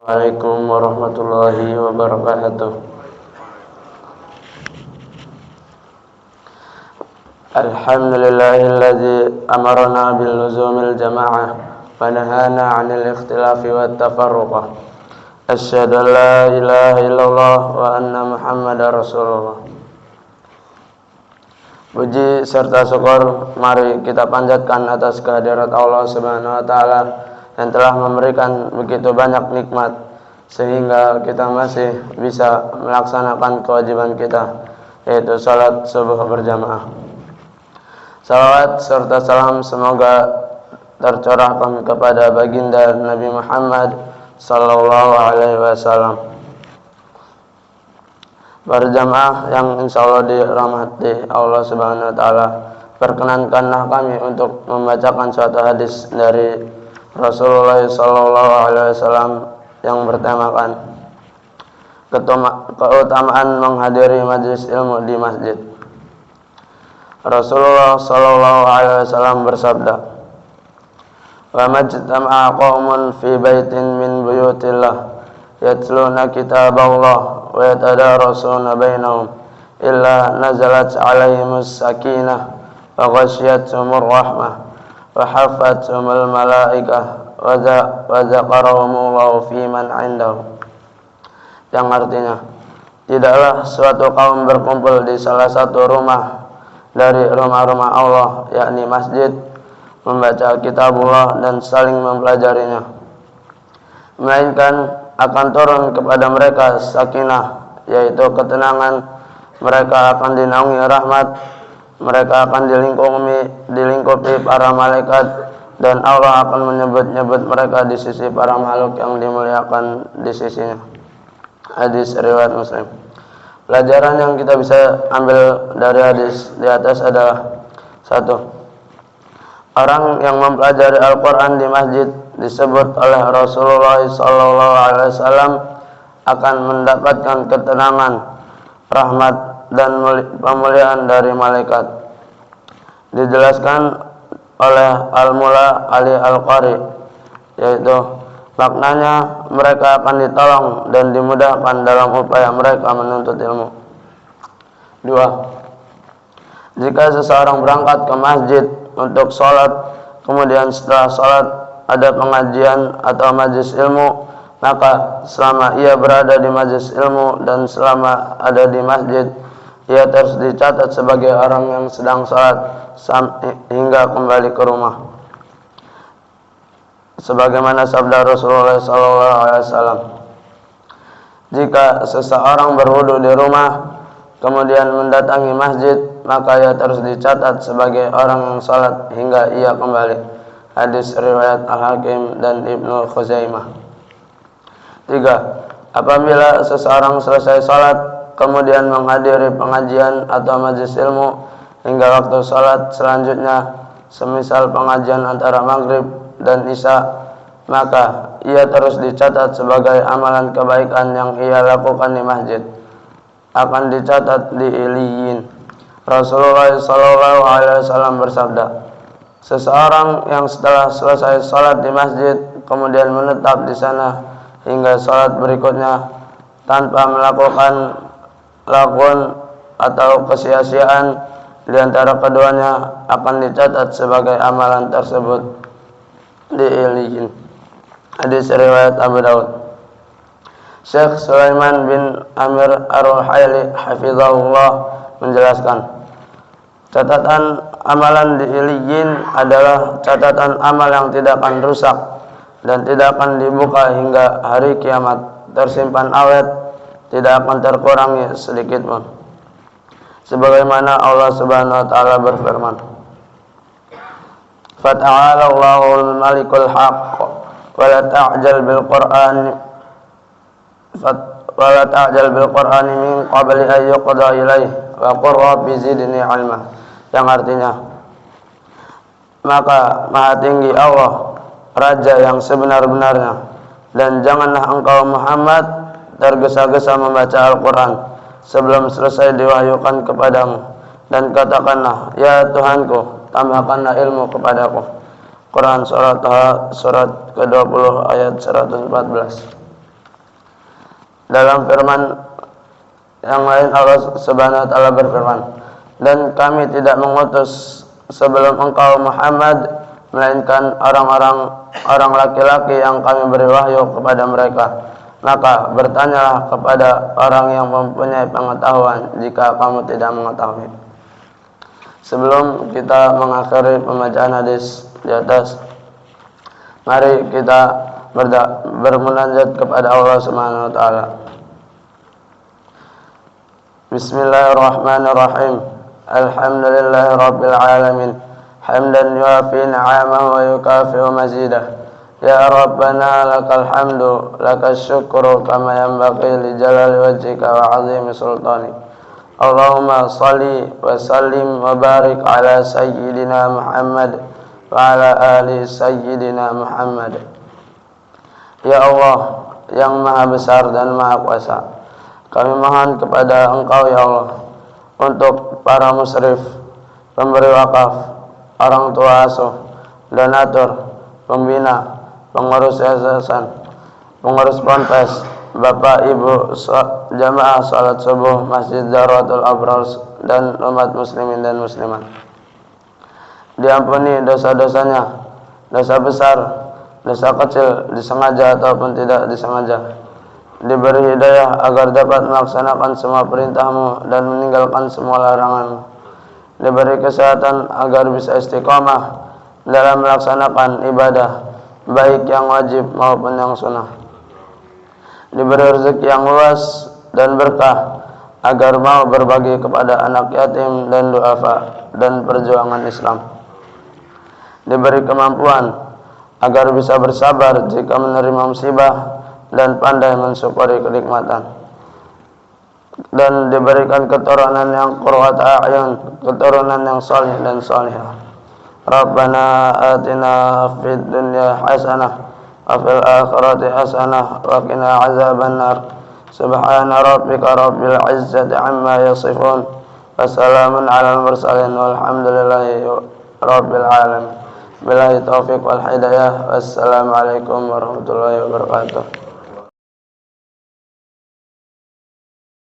Assalamualaikum warahmatullahi wabarakatuh. Alhamdulillahilladzi amarna bil luzumil jama'ah wa nahana 'anil ikhtilafi wat tafarruqah. Asyhadu an la ilaha illallah wa anna Muhammadar Rasulullah. Puji serta syukur mari kita panjatkan atas kehadirat Allah Subhanahu wa taala yang telah memberikan begitu banyak nikmat sehingga kita masih bisa melaksanakan kewajiban kita, yaitu salat subuh berjamaah. Salawat serta salam semoga tercurahkan kepada baginda Nabi Muhammad sallallahu alaihi wasallam. Berjamaah yang insyaallah dirahmati Allah Subhanahu wa taala, perkenankanlah kami untuk membacakan suatu hadis dari Rasulullah sallallahu alaihi wasallam yang bertemakan keutamaan menghadiri majelis ilmu di masjid. Rasulullah sallallahu alaihi wasallam bersabda, "Wa majtama'a qaumun fi baitin min buyutillah yatluna kitaballah wa yatadarasuna bainahum illa nazalat 'alaihimus sakinah wa ghasyiyatuhumur rahmah wa haffathumul malaikah wa zakarahumullahu fi man 'indahu." Yang artinya, tidaklah suatu kaum berkumpul di salah satu rumah dari rumah-rumah Allah, yakni masjid, membaca kitabullah dan saling mempelajarinya, melainkan akan turun kepada mereka sakinah, yaitu ketenangan. Mereka akan dinaungi rahmat, mereka akan dilingkupi para malaikat, dan Allah akan menyebut-nyebut mereka di sisi para makhluk yang dimuliakan di sisinya. Hadis riwayat Muslim. Pelajaran yang kita bisa ambil dari hadis di atas adalah: 1. Orang yang mempelajari Al-Quran di masjid disebut oleh Rasulullah SAW akan mendapatkan ketenangan, rahmat, dan pemuliaan dari malaikat. Dijelaskan oleh Al-Mula Ali Al-Qari, yaitu maknanya mereka akan ditolong dan dimudahkan dalam upaya mereka menuntut ilmu. 2. Jika seseorang berangkat ke masjid untuk sholat, kemudian setelah sholat ada pengajian atau majelis ilmu, maka selama ia berada di majelis ilmu dan selama ada di masjid, ia terus dicatat sebagai orang yang sedang sholat hingga kembali ke rumah. Sebagaimana sabda Rasulullah SAW, jika seseorang berwudu di rumah kemudian mendatangi masjid, maka ia terus dicatat sebagai orang yang sholat hingga ia kembali. Hadis riwayat Al-Hakim dan Ibnu Khuzaimah. 3. Apabila seseorang selesai sholat kemudian menghadiri pengajian atau majelis ilmu hingga waktu sholat selanjutnya, semisal pengajian antara maghrib dan isya, maka ia terus dicatat sebagai amalan kebaikan yang ia lakukan di masjid, akan dicatat di Iliyin. Rasulullah SAW bersabda, seseorang yang setelah selesai sholat di masjid kemudian menetap di sana hingga sholat berikutnya tanpa melakukan lagun atau kesia-siaan di antara keduanya, akan dicatat sebagai amalan tersebut di Iliyin. Hadis riwayat Abu Daud. Syekh Sulaiman bin Amir Ar-Ruhaili hafizahullah menjelaskan, catatan amalan di Iliyin adalah catatan amal yang tidak akan rusak dan tidak akan dibuka hingga hari kiamat, tersimpan awet, tidak akan terkurangi sedikit pun. Sebagaimana Allah Subhanahu wa taala berfirman, "Fata'ala Allahul Malikul Haqq wa la ta'jal bil Qur'an min qabli an yuqda ilaih wa qur rabbi zidni 'ilma." Yang artinya, maka Maha Tinggi Allah, Raja yang sebenar-benarnya, dan janganlah engkau Muhammad tergesa-gesa membaca Al-Quran sebelum selesai diwahyukan kepadamu, dan katakanlah, ya Tuhanku, tambahkanlah ilmu kepadaku. Quran surat ke-20 ayat 114. Dalam firman yang lain Allah Subhanahu wa taala berfirman, dan kami tidak mengutus sebelum engkau Muhammad melainkan orang laki-laki yang kami beri wahyu kepada mereka. Maka bertanyalah kepada orang yang mempunyai pengetahuan jika kamu tidak mengetahui. Sebelum kita mengakhiri pembacaan hadis di atas, mari kita bermunajat kepada Allah Subhanahu wa taala. Bismillahirrahmanirrahim. Alhamdulillahirabbil alamin. Hamdan yuafi ni'amahu wa yukafi'u mazidah. Ya Rabbana lakal hamdu, lakas syukru kama yanbaghi li jalali wajhika wa 'azimi sultanik. Allahumma salli wa sallim wa barik ala sayyidina Muhammad wa ala ali sayyidina Muhammad. Ya Allah yang maha besar dan maha kuasa, kami mohon kepada Engkau ya Allah untuk para musyrif, pemberi wakaf, orang tua asuh, donatur, pembina, pengurus yayasan, pengurus ponpes, bapak ibu jamaah salat subuh Masjid Darwatul Abrar dan umat muslimin dan muslimat. Diampuni dosa-dosanya, dosa besar, dosa kecil, disengaja ataupun tidak disengaja. Diberi hidayah agar dapat melaksanakan semua perintahmu dan meninggalkan semua laranganmu. Diberi kesehatan agar bisa istiqamah dalam melaksanakan ibadah, baik yang wajib maupun yang sunnah. Diberi rezeki yang luas dan berkah agar mau berbagi kepada anak yatim dan duafa dan perjuangan Islam. Diberi kemampuan agar bisa bersabar jika menerima musibah dan pandai mensyukuri kenikmatan. Dan diberikan keturunan yang qurrat a'yun, keturunan yang salih dan salihah. Rabbana atina fid dunya hasanah wa fil akhirati hasanah wa qina azabannar. Subhana rabbika rabbil izzati amma yasifun wa salamun alal mursalin walhamdulillahi rabbil alamin. Billahi taufiq wal hidayah. Wassalamualaikum warahmatullahi wabarakatuh.